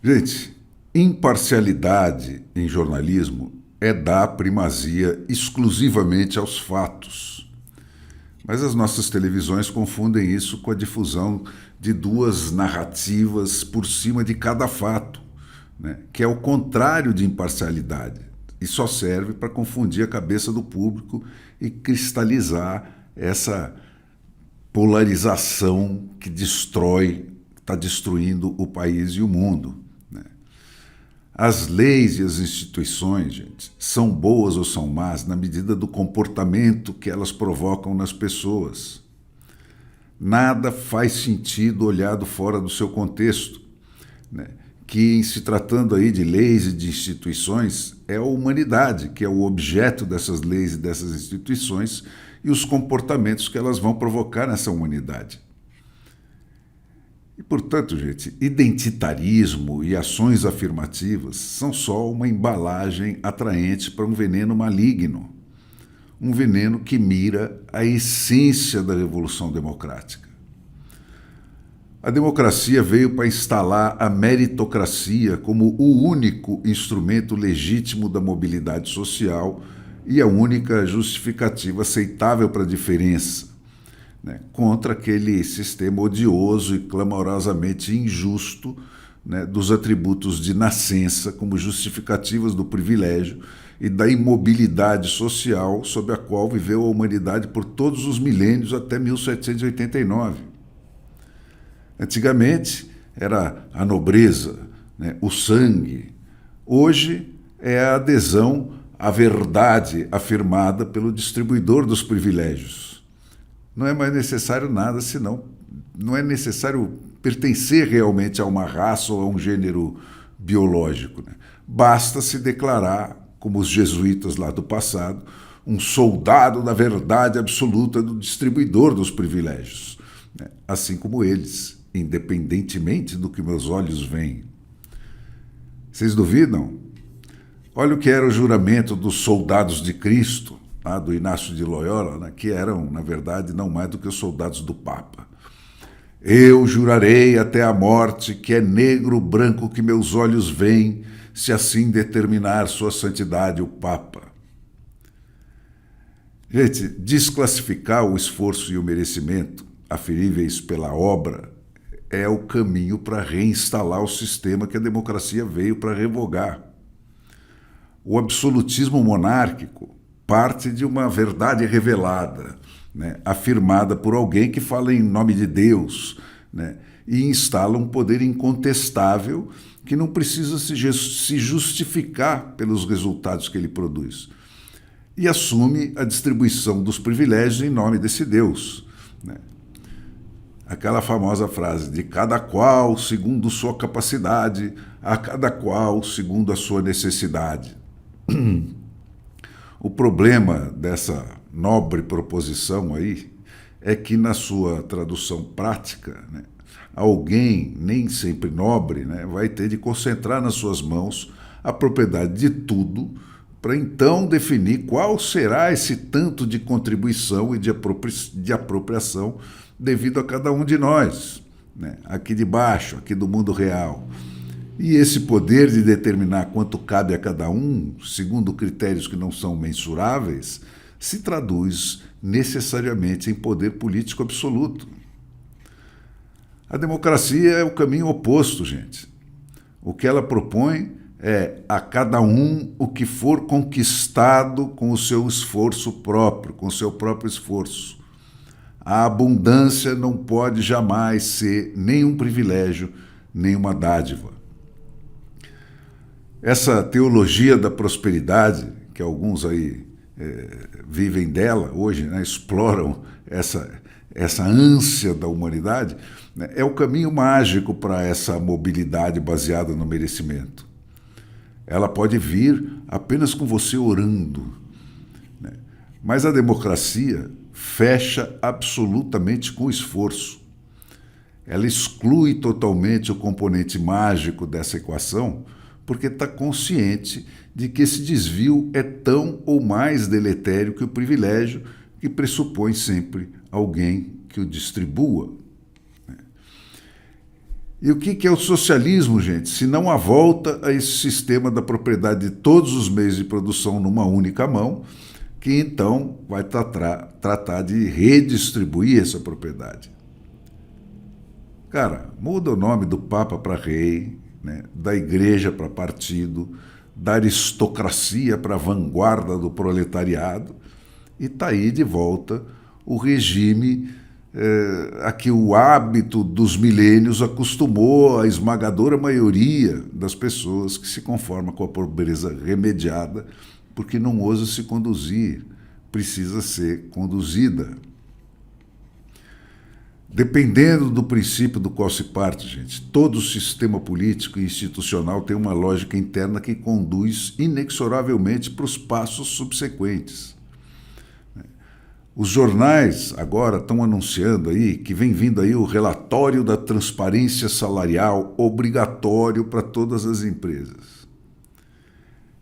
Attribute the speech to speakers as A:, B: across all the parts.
A: Gente, imparcialidade em jornalismo é dar primazia exclusivamente aos fatos. Mas as nossas televisões confundem isso com a difusão de duas narrativas por cima de cada fato, né? Que é o contrário de imparcialidade e só serve para confundir a cabeça do público e cristalizar essa polarização que destrói, está destruindo o país e o mundo. As leis e as instituições, gente, são boas ou são más na medida do comportamento que elas provocam nas pessoas. Nada faz sentido olhado fora do seu contexto, né? Que, em se tratando aí de leis e de instituições, é a humanidade que é o objeto dessas leis e dessas instituições e os comportamentos que elas vão provocar nessa humanidade. E, portanto, gente, identitarismo e ações afirmativas são só uma embalagem atraente para um veneno maligno, um veneno que mira a essência da Revolução Democrática. A democracia veio para instalar a meritocracia como o único instrumento legítimo da mobilidade social e a única justificativa aceitável para a diferença, né, contra aquele sistema odioso e clamorosamente injusto, né, dos atributos de nascença como justificativas do privilégio e da imobilidade social sob a qual viveu a humanidade por todos os milênios até 1789. Antigamente era a nobreza, né, o sangue. Hoje é a adesão à verdade afirmada pelo distribuidor dos privilégios. Não é mais necessário nada, senão não é necessário pertencer realmente a uma raça ou a um gênero biológico, né? Basta se declarar, como os jesuítas lá do passado, um soldado da verdade absoluta do distribuidor dos privilégios, né? Assim como eles, independentemente do que meus olhos veem. Vocês duvidam? Olha o que era o juramento dos soldados de Cristo, do Inácio de Loyola, né, que eram, na verdade, não mais do que os soldados do Papa. Eu jurarei até a morte que é negro o branco que meus olhos veem, se assim determinar sua santidade o Papa. Gente, desclassificar o esforço e o merecimento aferíveis pela obra é o caminho para reinstalar o sistema que a democracia veio para revogar. O absolutismo monárquico parte de uma verdade revelada, né, afirmada por alguém que fala em nome de Deus, né, e instala um poder incontestável que não precisa se justificar pelos resultados que ele produz. E assume a distribuição dos privilégios em nome desse Deus, né? Aquela famosa frase de cada qual segundo sua capacidade, a cada qual segundo a sua necessidade. O problema dessa nobre proposição aí é que, na sua tradução prática, né, alguém, nem sempre nobre, né, vai ter de concentrar nas suas mãos a propriedade de tudo para então definir qual será esse tanto de contribuição e de apropriação devido a cada um de nós, né, aqui de baixo, aqui do mundo real. E esse poder de determinar quanto cabe a cada um, segundo critérios que não são mensuráveis, se traduz necessariamente em poder político absoluto. A democracia é o caminho oposto, gente. O que ela propõe é a cada um o que for conquistado com o seu esforço próprio, com o seu próprio esforço. A abundância não pode jamais ser nem um privilégio, nem uma dádiva. Essa teologia da prosperidade, que alguns aí vivem dela hoje, né, exploram essa ânsia da humanidade, né, é o caminho mágico para essa mobilidade baseada no merecimento. Ela pode vir apenas com você orando, né? Mas a democracia fecha absolutamente com o esforço. Ela exclui totalmente o componente mágico dessa equação, porque está consciente de que esse desvio é tão ou mais deletério que o privilégio, que pressupõe sempre alguém que o distribua. E o que é o socialismo, gente? Se não a volta a esse sistema da propriedade de todos os meios de produção numa única mão, que então vai tratar de redistribuir essa propriedade. Cara, muda o nome do Papa para rei, né? Da igreja para partido, da aristocracia para a vanguarda do proletariado, e está aí de volta o regime a que o hábito dos milênios acostumou a esmagadora maioria das pessoas que se conforma com a pobreza remediada porque não ousa se conduzir, precisa ser conduzida. Dependendo do princípio do qual se parte, gente, todo o sistema político e institucional tem uma lógica interna que conduz inexoravelmente para os passos subsequentes. Os jornais agora estão anunciando aí que vem vindo aí o relatório da transparência salarial obrigatório para todas as empresas.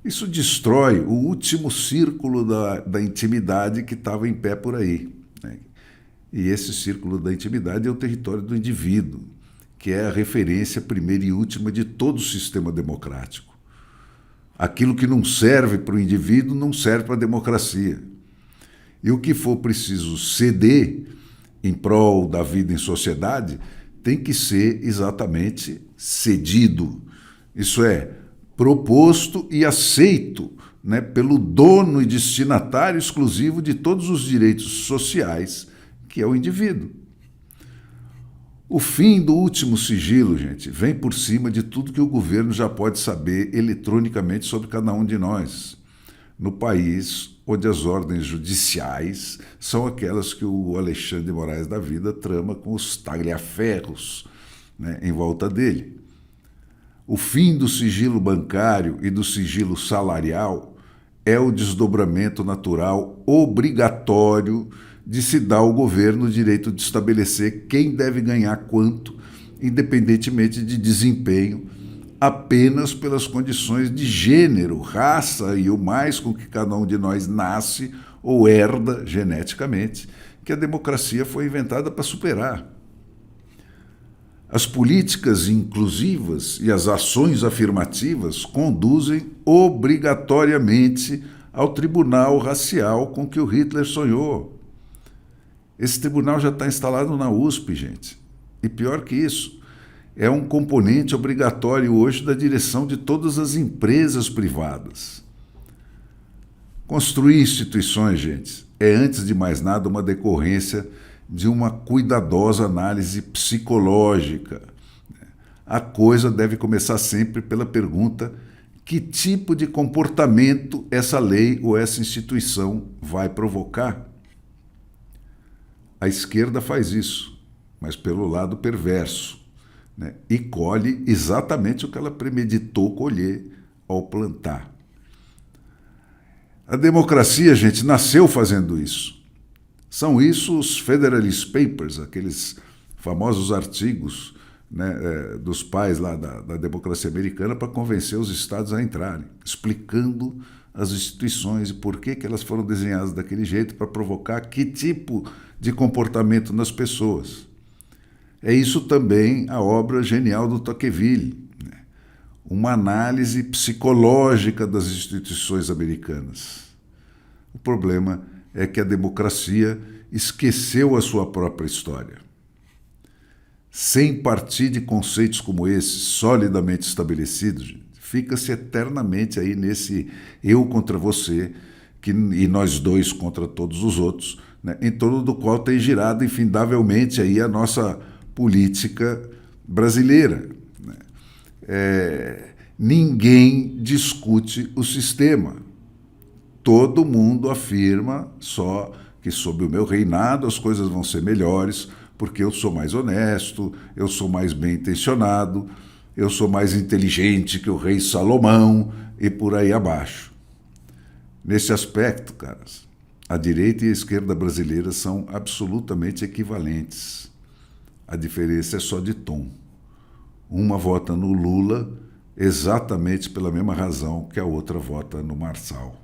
A: Isso destrói o último círculo da intimidade que estava em pé por aí, né? E esse círculo da intimidade é o território do indivíduo, que é a referência primeira e última de todo o sistema democrático. Aquilo que não serve para o indivíduo não serve para a democracia. E o que for preciso ceder em prol da vida em sociedade tem que ser exatamente cedido. Isso é, proposto e aceito, né, pelo dono e destinatário exclusivo de todos os direitos sociais, que é o indivíduo. O fim do último sigilo, gente, vem por cima de tudo que o governo já pode saber eletronicamente sobre cada um de nós, no país onde as ordens judiciais são aquelas que o Alexandre de Moraes da vida trama com os tagliaferros, né, em volta dele. O fim do sigilo bancário e do sigilo salarial é o desdobramento natural obrigatório de se dar ao governo o direito de estabelecer quem deve ganhar quanto, independentemente de desempenho, apenas pelas condições de gênero, raça e o mais com que cada um de nós nasce ou herda geneticamente, que a democracia foi inventada para superar. As políticas inclusivas e as ações afirmativas conduzem obrigatoriamente ao tribunal racial com que o Hitler sonhou. Esse tribunal já está instalado na USP, gente. E pior que isso, é um componente obrigatório hoje da direção de todas as empresas privadas. Construir instituições, gente, é antes de mais nada uma decorrência de uma cuidadosa análise psicológica. A coisa deve começar sempre pela pergunta: que tipo de comportamento essa lei ou essa instituição vai provocar? A esquerda faz isso, mas pelo lado perverso, né? E colhe exatamente o que ela premeditou colher ao plantar. A democracia, gente, nasceu fazendo isso. São isso os Federalist Papers, aqueles famosos artigos, né, dos pais lá da democracia americana para convencer os estados a entrarem, explicando as instituições e por que elas foram desenhadas daquele jeito para provocar que tipo de comportamento nas pessoas. É isso também a obra genial do Tocqueville, né? Uma análise psicológica das instituições americanas. O problema é que a democracia esqueceu a sua própria história. Sem partir de conceitos como esse, solidamente estabelecidos, fica-se eternamente aí nesse eu contra você e nós dois contra todos os outros, né, em torno do qual tem girado infindavelmente aí a nossa política brasileira. Né? Ninguém discute o sistema. Todo mundo afirma só que sob o meu reinado as coisas vão ser melhores, porque eu sou mais honesto, eu sou mais bem intencionado, eu sou mais inteligente que o rei Salomão e por aí abaixo. Nesse aspecto, caras, a direita e a esquerda brasileira são absolutamente equivalentes. A diferença é só de tom. Uma vota no Lula exatamente pela mesma razão que a outra vota no Marçal.